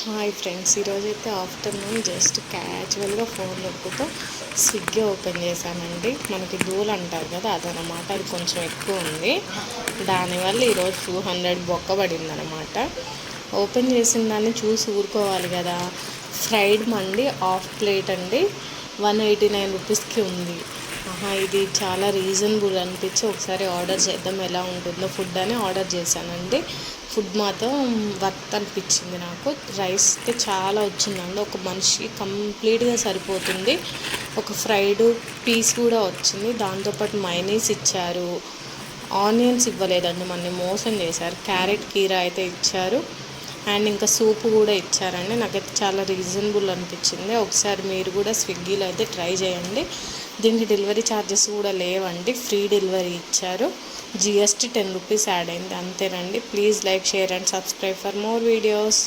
Hi friends, ఈరోజైతే afternoon just క్యాజువల్గా phone నొక్కుతూ Swiggy open చేశానండి. మనకి దూలు అంటారు కదా, అదనమాట. అది కొంచెం ఎక్కువ ఉంది, దానివల్ల ఈరోజు 200 బొక్కబడింది అనమాట. ఓపెన్ చేసిన దాన్ని చూసి ఊరుకోవాలి కదా. ఫ్రైడ్ మండి హాఫ్ ప్లేట్ అండి, 189 రూపీస్కి ఉంది. ఇది చాలా రీజనబుల్ అనిపించి ఒకసారి ఆర్డర్ చేద్దాం ఎలా ఉంటుందో ఫుడ్ అని ఆర్డర్ చేశానండి. ఫుడ్ మాత్రం వర్త్ అనిపించింది నాకు. రైస్ అయితే చాలా వచ్చిందండి, ఒక మనిషి కంప్లీట్గా సరిపోతుంది. ఒక ఫ్రైడ్ పీస్ కూడా వచ్చింది, దాంతోపాటు మైనీస్ ఇచ్చారు. ఆనియన్స్ ఇవ్వలేదండి, మనని మోసం చేశారు. క్యారెట్ కీరా అయితే ఇచ్చారు, అండ్ ఇంకా సూప్ కూడా ఇచ్చారండి. నాకైతే చాలా రీజనబుల్ అనిపించింది. ఒకసారి మీరు కూడా స్విగ్గీలో అయితే ట్రై చేయండి. దీనికి డెలివరీ ఛార్జెస్ కూడా లేవండి, ఫ్రీ డెలివరీ ఇచ్చారు. GST 10 రూపీస్ యాడ్ అయింది, అంతేనండి. Please like, share and subscribe for more videos.